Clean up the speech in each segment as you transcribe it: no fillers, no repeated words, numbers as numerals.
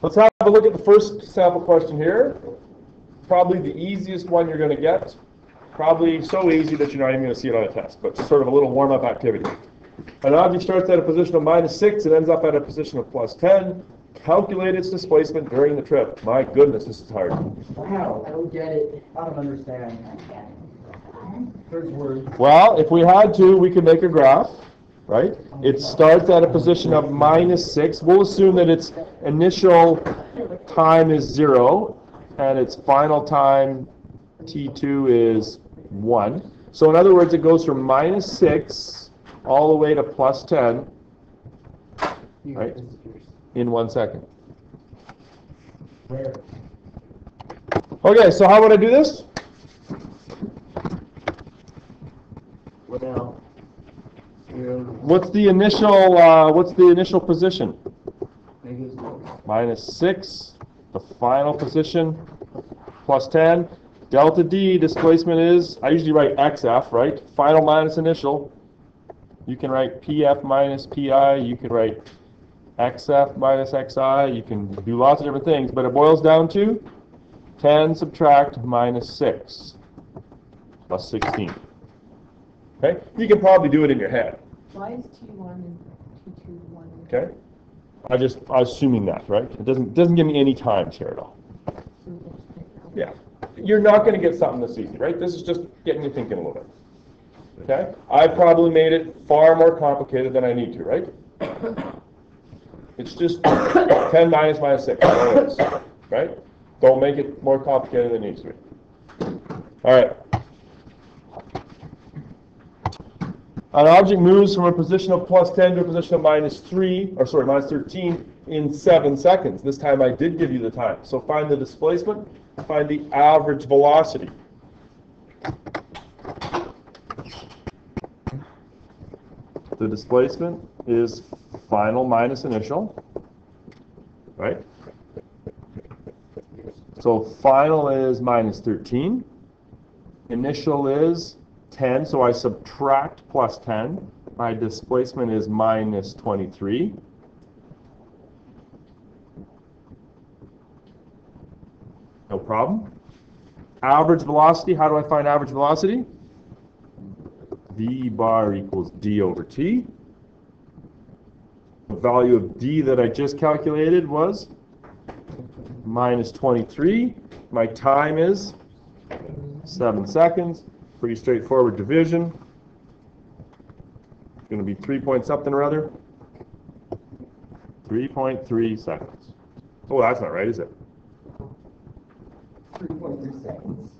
Let's have a look at the first sample question here. Probably the easiest one you're going to get. Probably so easy that you're not even going to see it on a test, but sort of a little warm-up activity. An object starts at a position of -6 and ends up at a position of +10. Calculate its displacement during the trip. My goodness, this is hard. Wow, I don't get it. I don't understand. First word. Well, if we had to, we could make a graph, right? It starts at a position of -6. We'll assume that its initial time is 0 and its final time, t2, is 1. So in other words, it goes from -6 all the way to +10, right, in 1 second. Where? Okay, so how would I do this? Well, What's the initial position? -6, the final position, +10. Delta D displacement is, I usually write XF, right? Final minus initial. You can write PF minus PI. You can write XF minus XI. You can do lots of different things, but it boils down to 10 subtract -6 plus 16. Okay? You can probably do it in your head. Why is T1 and T2 1? Okay? I was assuming that, right? It doesn't give me any times here at all. Yeah. You're not going to get something this easy, right? This is just getting you thinking a little bit. Okay? I probably made it far more complicated than I need to, right? It's just 10 minus -6, all it is, right? Don't make it more complicated than it needs to be. All right. An object moves from a position of +10 to a position of -13 in 7 seconds. This time I did give you the time. So find the displacement, find the average velocity. The displacement is final minus initial, right? So final is -13. Initial is 10, so I subtract +10. My displacement is -23. No problem. Average velocity, how do I find average velocity? V bar equals d over t. The value of d that I just calculated was -23. My time is 7 seconds. Pretty straightforward division. It's going to be 3 point something or other. 3.3 seconds. Oh, that's not right, is it? 3.3 seconds.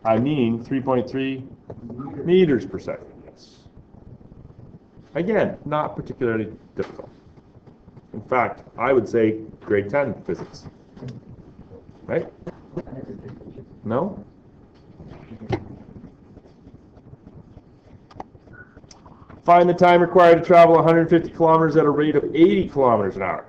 I mean 3.3 meters per second. Yes. Again, not particularly difficult. In fact, I would say grade 10 physics. Right? No? Find the time required to travel 150 kilometers at a rate of 80 kilometers an hour.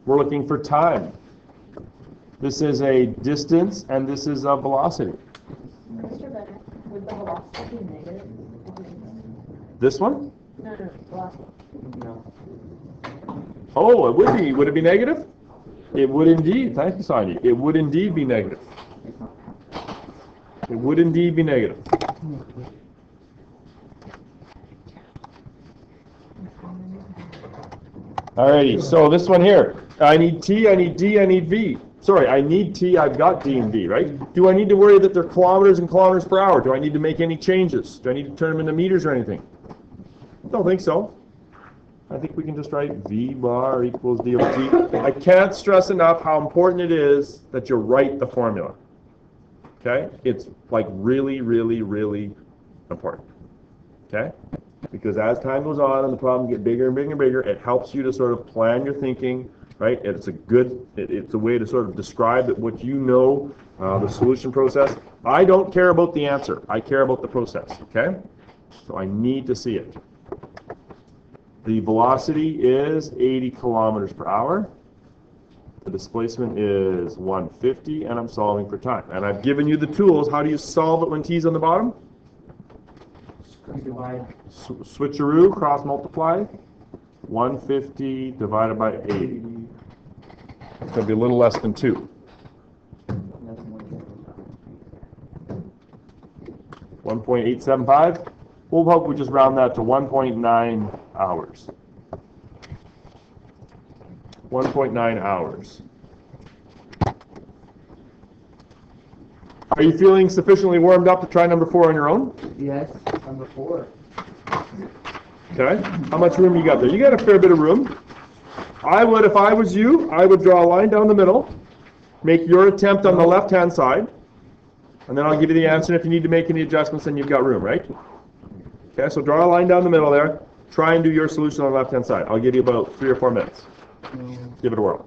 We're looking for time. This is a distance, and this is a velocity. Mr. Bennett, would the velocity be negative? This one? No, velocity. No. Oh, it would be. Would it be negative? It would indeed. Thank you, Sandy. It would indeed be negative. It would indeed be negative. Alrighty, so this one here. I need T, I need D, I need V. Sorry, I need T, I've got D and V, right? Do I need to worry that they're kilometers and kilometers per hour? Do I need to make any changes? Do I need to turn them into meters or anything? Don't think so. I think we can just write V bar equals D over T. I can't stress enough how important it is that you write the formula. Okay? It's like really, really, really important. Okay? Because as time goes on and the problems get bigger and bigger and bigger, it helps you to sort of plan your thinking, right? It's a good, it's a way to sort of describe that what you know, the solution process. I don't care about the answer. I care about the process, okay? So I need to see it. The velocity is 80 kilometers per hour. The displacement is 150, and I'm solving for time. And I've given you the tools. How do you solve it when T's on the bottom? Divide. Switcheroo, cross multiply. 150 divided by 80. It's going to be a little less than 2. That's more than 1.875. We'll hope we just round that to 1.9 hours. 1.9 hours. Are you feeling sufficiently warmed up to try number 4 on your own? Yes, number 4. Okay. How much room you got there? You got a fair bit of room. I would, if I was you, I would draw a line down the middle, make your attempt on the left-hand side, and then I'll give you the answer. If you need to make any adjustments, then you've got room, right? Okay, so draw a line down the middle there. Try and do your solution on the left-hand side. I'll give you about 3 or 4 minutes. Give it a whirl.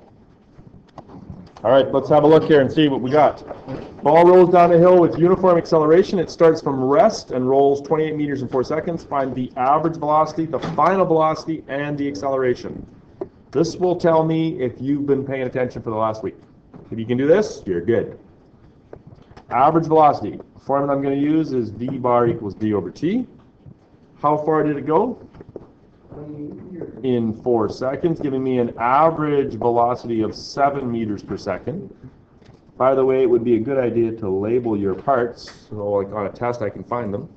All right, let's have a look here and see what we got. Ball rolls down a hill with uniform acceleration. It starts from rest and rolls 28 meters in 4 seconds. Find the average velocity, the final velocity, and the acceleration. This will tell me if you've been paying attention for the last week. If you can do this, you're good. Average velocity. The formula I'm going to use is v bar equals d over t. How far did it go? In 4 seconds, giving me an average velocity of 7 meters per second. By the way, it would be a good idea to label your parts, so like on a test I can find them.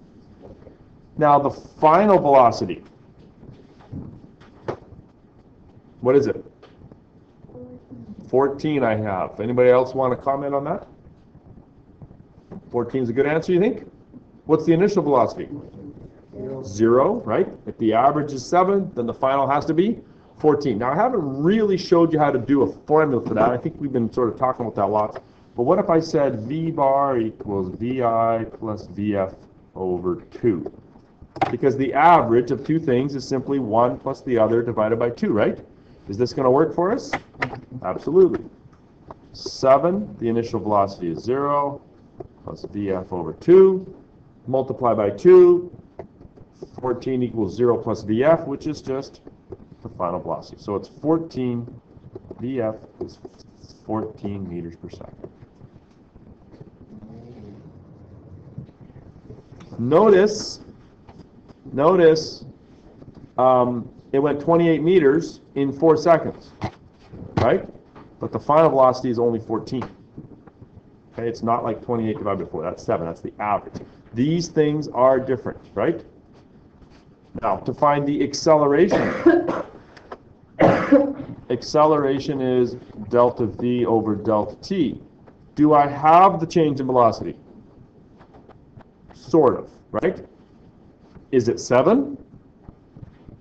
Now the final velocity. What is it? 14 I have. Anybody else want to comment on that? 14 is a good answer, you think? What's the initial velocity? 0, right? If the average is 7, then the final has to be 14. Now, I haven't really showed you how to do a formula for that. I think we've been sort of talking about that a lot. But what if I said V bar equals VI plus VF over 2? Because the average of two things is simply one plus the other divided by 2, right? Is this going to work for us? Absolutely. 7, the initial velocity is 0, plus VF over 2, multiply by 2, 14 equals 0 plus VF, which is just the final velocity. So it's 14, VF is 14 meters per second. Notice, it went 28 meters in 4 seconds, right? But the final velocity is only 14. Okay, it's not like 28 divided by 4. That's 7. That's the average. These things are different, right? Now, to find the acceleration, acceleration is delta V over delta T. Do I have the change in velocity? Sort of, right? Is it 7?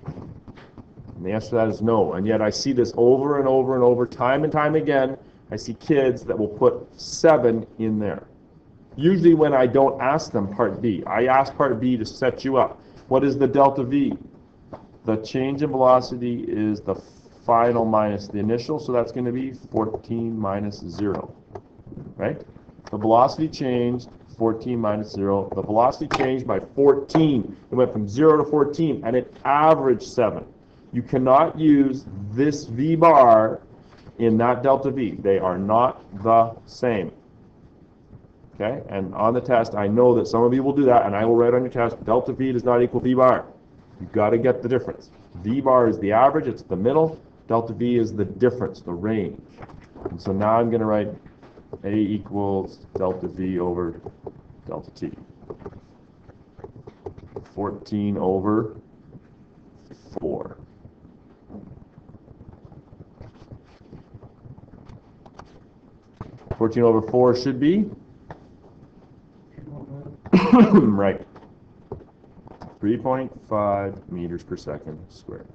And the answer to that is no. And yet I see this over and over and over, time and time again. I see kids that will put 7 in there. Usually when I don't ask them part B. I ask part B to set you up. What is the delta V? The change in velocity is the final minus the initial, so that's going to be 14 minus 0, right? The velocity changed, 14 minus 0. The velocity changed by 14. It went from 0 to 14, and it averaged 7. You cannot use this V bar in that delta V. They are not the same. Okay, and on the test, I know that some of you will do that, and I will write on your test, delta V does not equal V bar. You've got to get the difference. V bar is the average, it's the middle. Delta V is the difference, the range. And so now I'm going to write A equals delta V over delta T. 14 over 4. Fourteen over 4 should be right. 3.5 meters per second squared.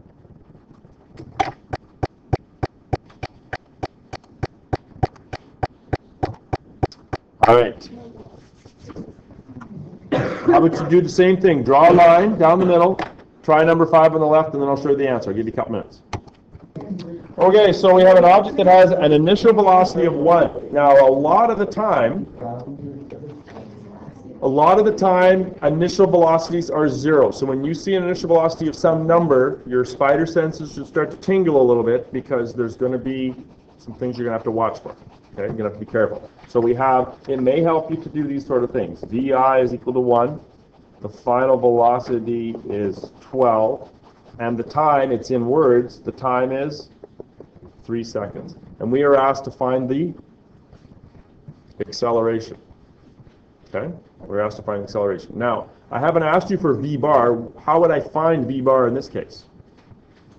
All right. How about you do the same thing? Draw a line down the middle, try number 5 on the left, and then I'll show you the answer. I'll give you a couple minutes. Okay, so we have an object that has an initial velocity of 1. Now, a lot of the time, initial velocities are 0. So when you see an initial velocity of some number, your spider senses should start to tingle a little bit because there's going to be some things you're going to have to watch for. Okay, you're going to have to be careful. So we have, it may help you to do these sort of things. VI is equal to 1. The final velocity is 12. And the time, it's in words, the time is 3 seconds. And we are asked to find the acceleration. Okay? We're asked to find acceleration. Now, I haven't asked you for v bar. How would I find v bar in this case?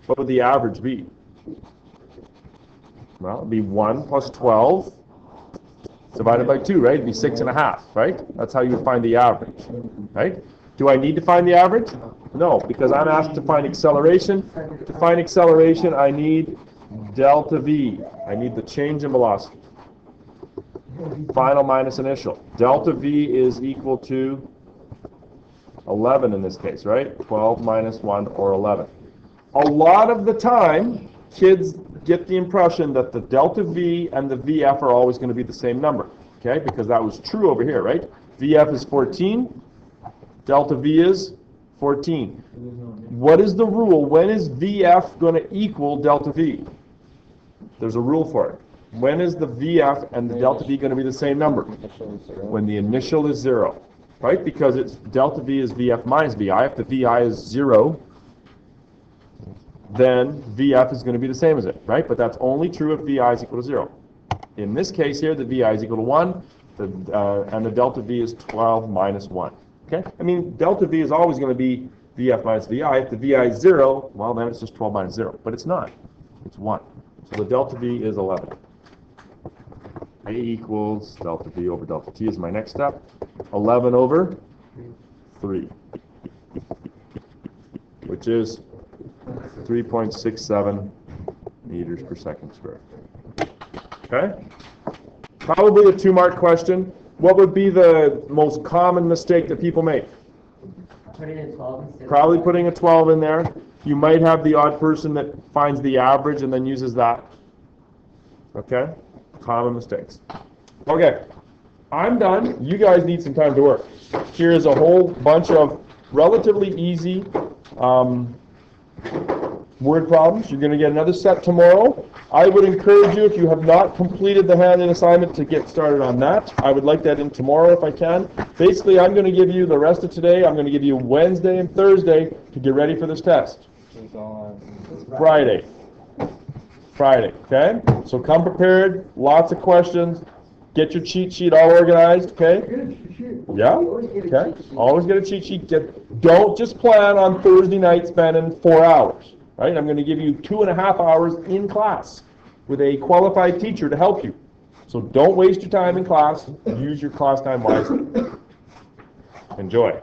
What would the average be? Well, it would be 1 plus 12 divided by 2, right? It'd be 6.5, right? That's how you would find the average, right? Do I need to find the average? No, because I'm asked to find acceleration. To find acceleration, I need delta v. I need the change in velocity. Final minus initial. Delta v is equal to 11 in this case, right? 12 minus 1, or 11. A lot of the time, kids get the impression that the delta v and the vf are always going to be the same number, okay? Because that was true over here, right? Vf is 14, delta v is 14. What is the rule? When is vf going to equal delta v? There's a rule for it. When is the vf and the delta v going to be the same number? When the initial is 0, right? Because it's delta v is vf minus vi. If the vi is 0, then vf is going to be the same as it, right? But that's only true if vi is equal to 0. In this case here, the vi is equal to 1, and the delta v is 12 minus 1. Okay? I mean, delta v is always going to be vf minus vi. If the vi is 0, well, then it's just 12 minus 0. But it's not. It's 1. So the delta v is 11. A equals delta v over delta t is my next step. 11 over 3, which is 3.67 meters per second squared. Okay? Probably a 2-mark question. What would be the most common mistake that people make? Probably putting a 12 in there. You might have the odd person that finds the average and then uses that. Okay? Common mistakes. Okay. I'm done. You guys need some time to work. Here is a whole bunch of relatively easy word problems. You're going to get another set tomorrow. I would encourage you, if you have not completed the hand-in assignment, to get started on that. I would like that in tomorrow if I can. Basically, I'm going to give you the rest of today. I'm going to give you Wednesday and Thursday to get ready for this test. Friday. Friday, okay? So come prepared, lots of questions. Get your cheat sheet all organized, okay? Yeah, okay. Always get a cheat sheet. Don't just plan on Thursday night spending 4 hours, right? I'm going to give you 2.5 hours in class with a qualified teacher to help you. So don't waste your time in class. Use your class time wisely. Enjoy.